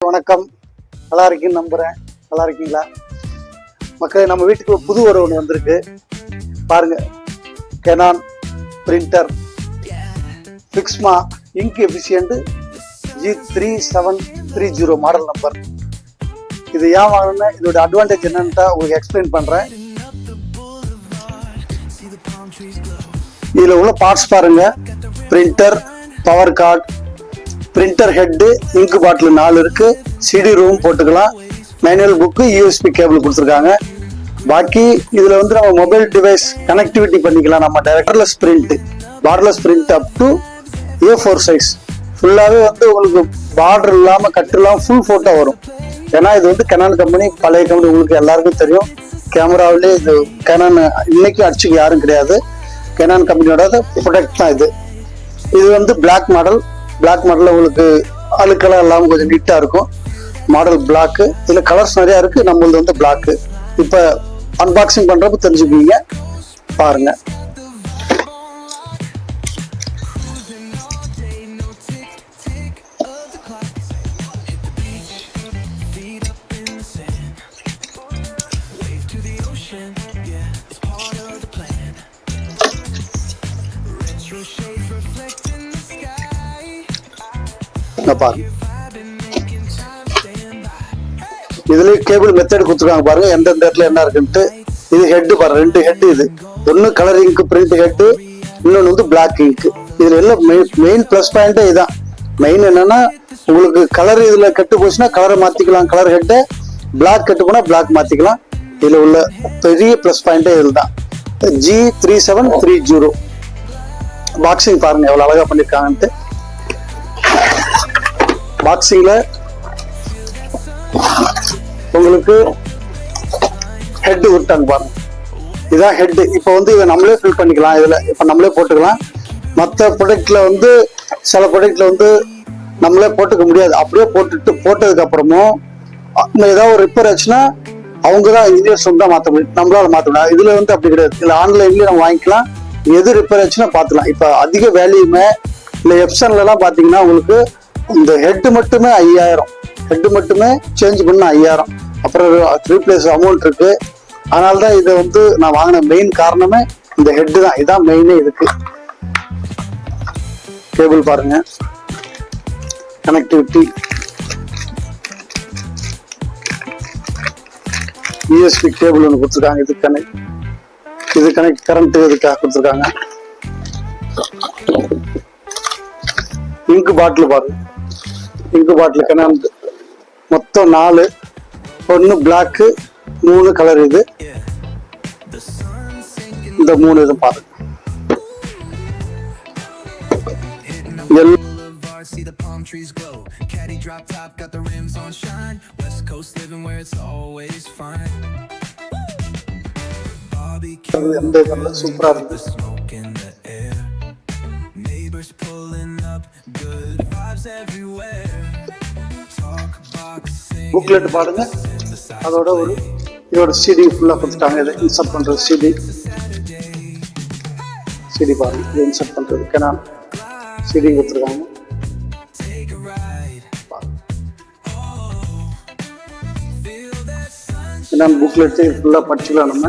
வணக்கம், நல்லா இருக்கீங்கன்னு நம்புறேன். நல்லா இருக்கீங்களா மக்களே? நம்ம வீட்டுக்கு புது ஒரு ஒன்று வந்திருக்கு பாருங்க. Canon printer Pixma ink efficient G3730 model number. இது ஏன் வாங்கணும்னா இதோட அட்வான்டேஜ் என்னன்னு உங்களுக்கு எக்ஸ்பிளைன் பண்றேன். இதுல உள்ள பார்ட்ஸ் பாருங்க. Printer, power card, printer head, ink பாட்டில் 4 இருக்கு. சிடி ரூம் போட்டுக்கலாம். மேனுவல் புக்கு, யூஎஸ்பி கேபிள் கொடுத்துருக்காங்க. பாக்கி இதுல வந்து நம்ம மொபைல் டிவைஸ் கனெக்டிவிட்டி பண்ணிக்கலாம். நம்ம டைரக்டர்லெஸ் print, borderless print up to A4 size ஃபுல்லாவே வந்து உங்களுக்கு பார்டர் இல்லாம கட் இல்லாம ஃபுல் போட்டோ வரும். ஏன்னா இது வந்து கெனான் கம்பெனி, பழைய கம்பெனி, உங்களுக்கு எல்லாருக்கும் தெரியும். கேமராவிலே இது கெனான் இன்னைக்கு அடிச்சுக்க யாரும் கிடையாது. கெனான் கம்பெனியோட ப்ரொடக்ட் தான் இது. இது வந்து பிளாக் மாடல். பிளாக் மாடல்ல உங்களுக்கு அழுக்கெல்லாம் இல்லாமல் கொஞ்சம் நீட்டா இருக்கும். Model black. இதுல கலர்ஸ் நிறைய இருக்கு. நம்மளது வந்து பிளாக். இப்ப அன்பாக்சிங் பண்றப்ப தெரிஞ்சுக்குவீங்க, பாருங்க. பாருங்க, இதுல கேபிள் மெத்தட் கொடுத்துருக்காங்க பாருங்க, எந்தெந்த இடத்துல என்ன இருக்குன்ட்டு. இது ஹெட் பாருங்க, 2 ஹெட். இது ஒன்னு கலர் இங்க் பிரிண்ட் ஹெட், இன்னொன்னு வந்து பிளாக் இங்க். இதுல எல்லாம் மெயின் பிளஸ் பாயிண்டே இதான். மெயின் என்னன்னா உங்களுக்கு கலர் இதுல கெட்டு போச்சுன்னா கலரை மாத்திக்கலாம், கலர் ஹெட். பிளாக் கெட்டு போனா பிளாக் மாத்திக்கலாம். இதுல உள்ள பெரிய பிளஸ் பாயிண்டே இதுல தான். G3730 பாக்ஸிங் பாருங்க எவ்வளவு அழகா பண்ணிருக்காங்கன்ட்டு. பாக்ஸிங்ல உங்களுக்கு ஹெட் விட்டாங்க பாருங்க. இதான் ஹெட். இப்போ வந்து இதை நம்மளே ஃபில் பண்ணிக்கலாம். இதுல இப்ப நம்மளே போட்டுக்கலாம். மற்ற ப்ராடக்ட்ல வந்து சில ப்ராடக்ட்ல வந்து நம்மளே போட்டுக்க முடியாது. அப்படியே போட்டதுக்கு அப்புறமும் ஏதாவது ஒரு ரிப்பேர் ஆச்சுன்னா அவங்க தான் இன்ஜினியர்ஸ் தான் மாற்ற முடியும், நம்மளால மாற்ற முடியாது. இதுல வந்து அப்படி கிடையாது. இதுல ஆன்லைன்லயே நம்ம வாங்கிக்கலாம். எது ரிப்பேர் ஆச்சுன்னா பார்த்துக்கலாம். இப்ப அதிக வேல்யூமே இல்லை எப்சன்ல எல்லாம் பாத்தீங்கன்னா உங்களுக்கு இந்த ஹெட் மட்டுமே 5000, ஹெட் மட்டுமே சேஞ்ச் பண்ண 5000, அப்புறம் ரீப்ளேஸ் அமௌண்ட் இருக்கு. அதனாலதான் இதை வந்து நான் வாங்கின மெயின் காரணமே இந்த ஹெட் தான். இதான் மெயினே இதுக்கு. கேபிள் பாருங்க, கனெக்டிவிட்டி, யூஎஸ்பி கேபிள் ஒன்று கொடுத்துருக்காங்க. இது கனெக்ட் கரண்ட் இதுக்காக கொடுத்துருக்காங்க. இங்க் பாட்டில் பாருங்க, இங்க் பாட்டில் கெனான் மொத்தம் 4. 1 பிளாக், 3 கலர். இது இந்த 3 இது பாருங்க. See the palm trees glow, caddy drop top, got the rims on shine, west coast living where it's always fine. Barbecue, super smoke in the air, neighbors pulling up, good vibes everywhere. Talk boxing, booklet பாருங்க. அதோட ஒரு இதோட CD ஃபுல்லா கொடுத்துட்டாங்க. இதை insert பண்றது CD பாருங்க. இதை இன்சர்ட் பண்றது கெனான் CD கொடுத்துருக்காங்க. கெனான் புக்லெட் ஃபுல்லா படிச்சுக்கலாம் நம்ம.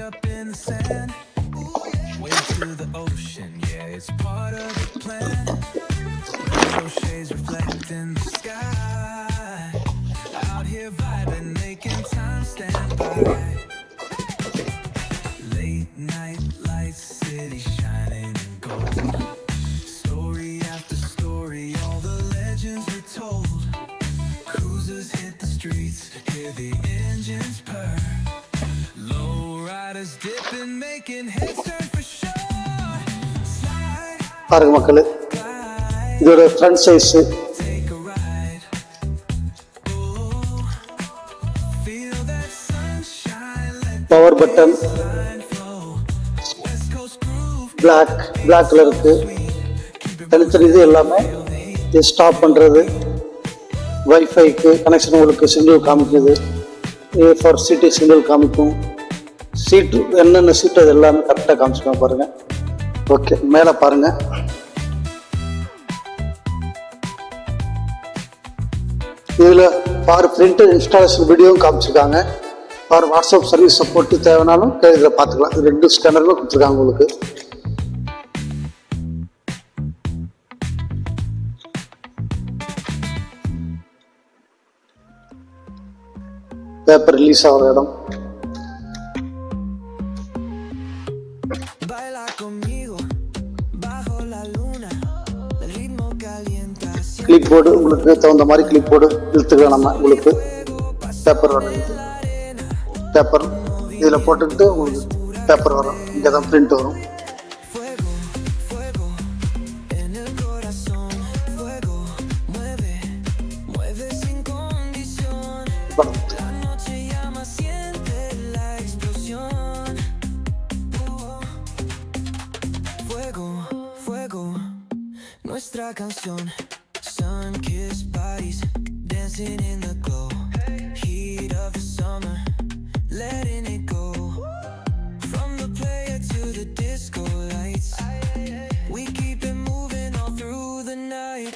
Up in the sand, way to the ocean, yeah, it's part of the plan. Rainbow shades reflect in the sky, out here vibing, making time stand by. Late night lights, city shining in gold, story after story, all the legends were told. Cruisers hit the streets, hear the engines purr, பாருங்க மக்களே, இதோட front size, power button, black கலருக்கு தனித்தனி. இது எல்லாமே stop பண்றது, வைஃபைக்கு connection உங்களுக்கு single காமிக்குது. A4 சீட்டு சிங்கிள் காமிக்கும். சீட்டு என்னென்ன சீட்டு அது எல்லாமே கரெக்டாக காமிச்சுக்கோங்க பாருங்கள். ஓகே, மேலே பாருங்கள். இதில் ஃபார் பிரிண்டர் இன்ஸ்டாலேஷன் வீடியோவும் காமிச்சிருக்காங்க. ஃபார் வாட்ஸ்அப் சர்வீஸ் சப்போர்ட்டு தேவைனாலும் இதில் பார்த்துக்கலாம். இது 2 ஸ்கேனருமே கொடுத்துருக்காங்க உங்களுக்கு. பேப்பர் ரிலீஸ் ஆகிற இடம். கிளிப் போர்டு உங்களுக்கு தகுந்த மாதிரி கிளிப் போர்டு இழுத்துக்கலாம். நம்ம உங்களுக்கு பேப்பர் வரும். பேப்பர் இதில் போட்டுக்கிட்டு உங்களுக்கு பேப்பர் வரும். இங்கே தான் பிரிண்ட் வரும். Nuestra canción, sun-kissed bodies dancing in the glow, heat of the summer, letting it go. From the player to the disco lights, we keep it moving all through the night.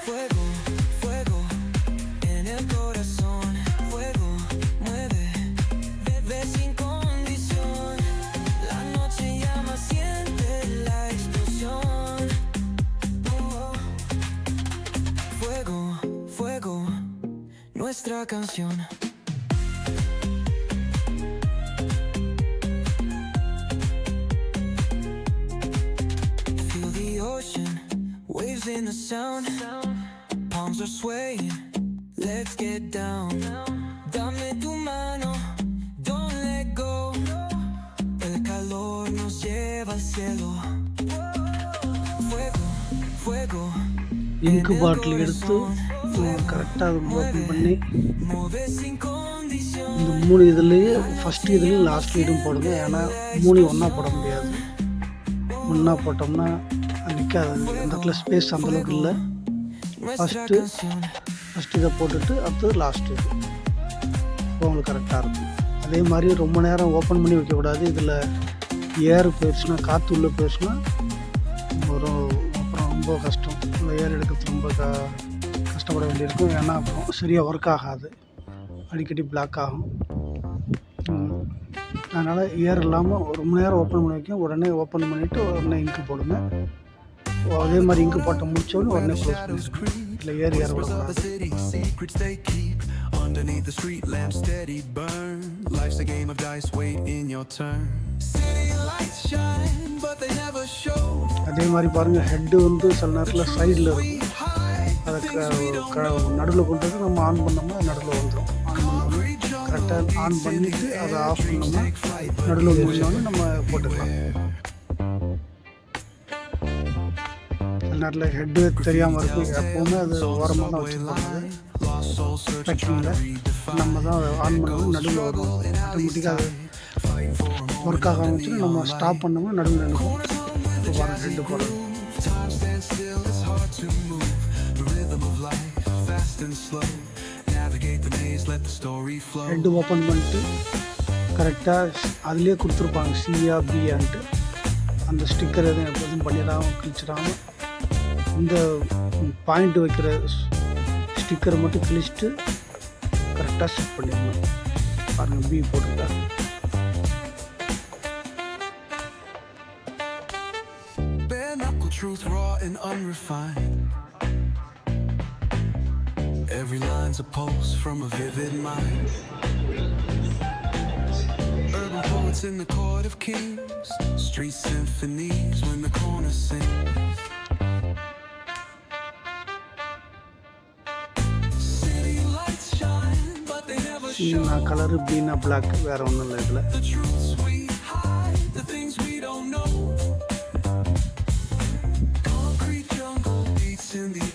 Fuego, fuego, en el corazón. Fuego, mueve, bebé sin condición. La noche llama, siente la explosión. Fuego, fuego, nuestra canción. Feel the ocean, waves in the sound. Palms are swaying, let's get down. Dame tu mano, don't let go. El calor nos lleva al cielo. Fuego, fuego. இங்கு பாட்டில் எடுத்து கரெக்டாக open பண்ணி இந்த 3 இதுலேயே first இதுலேயும் last இதுவும் போடுங்க. ஏன்னா 3 ஒன்றா போட முடியாது. ஒன்றா போட்டோம்னா நிற்காது. அந்த இடத்துல ஸ்பேஸ் அந்தளவுக்கு இல்லை. ஃபஸ்ட்டு இதை போட்டுட்டு அடுத்தது லாஸ்ட்டு இது உங்களுக்கு கரெக்டாக இருக்கும். அதே மாதிரி ரொம்ப நேரம் ஓப்பன் பண்ணி வைக்கக்கூடாது. இதில் ஏர் போயிடுச்சுன்னா, காற்று உள்ளே போயிடுச்சுன்னா அப்புறம் ரொம்ப கஷ்டம். ஏர் எடுக்கிறது ரொம்ப கஷ்டப்பட வேண்டியிருக்கும். ஏன்னா அப்புறம் சரியாக ஒர்க் ஆகாது, அடிக்கடி பிளாக் ஆகும். அதனால் ஏர் இல்லாமல் ரொம்ப நேரம் ஓப்பன் பண்ணி வைக்க, உடனே ஓப்பன் பண்ணிவிட்டு உடனே இங்கு போடுங்க. அதே மாதிரி இங்கு போட்ட முடிச்சோடனே உடனே க்ளோஸ் பண்ணிடுங்க. இல்லை ஏர் Underneath the street lamp steady burn. Life's a game of dice, wait in your turn. City lights shine but they never show. அதே மாதிரி பாருங்கள், ஹெட்டு வந்து சில நேரத்தில் சைடில் இருக்கும். அதை நடுவில் கொண்டு வந்து நம்ம ஆன் பண்ணோம்னா நடுவில் வந்துடும். ஆன் பண்ணோம்னா கரெக்டாக ஆன் பண்ணிவிட்டு அதை ஆஃப் பண்ணோம்னா நடுவில் முடிஞ்சோன்னு நம்ம போட்டுக்கலாம். நேரத்தில் ஹெட்டு தெரியாமல் இருக்கும். எப்போவுமே அது ஓரமாக தான் வச்சுருப்பாங்க. பேக்கிங்கில் நம்ம தான் அதை ஆன் பண்ணோம்னா நடுவில் வரும். ஆட்டோமேட்டிக்காக அது ஒர்க் ஆக ஆரம்பிச்சுட்டு நம்ம ஸ்டாப் பண்ணோம்னா நடுவில் நினைக்கும். இப்போ பாருங்கள் ஹெட்டு போடுறது. ஹெட்டு ஓப்பன் பண்ணிட்டு கரெக்டாக அதுலேயே கொடுத்துருப்பாங்க சியா பியான்ட்டு. அந்த ஸ்டிக்கர் எதுவும் எப்போதும் பண்ணிடாமல் கிழிச்சிடாமல் இந்த பாயிண்ட் வைக்கிற ஸ்டிக்கரை மட்டும் கிழிச்சிட்டு கரெக்டாக செட் பண்ணிடணும். பாருங்கள், பி போட்டுருக்காங்க. Bare knuckle truth, raw and unrefined. Every line's a pulse from a vivid mind. Urban poets in the court of kings, street symphonies when the corner sings. City lights shine but they never show. நான் colour Beena black, வேறு ஒன்றும் இல்லை இதில். The truths we hide, the things we don't know. Concrete jungle beats in the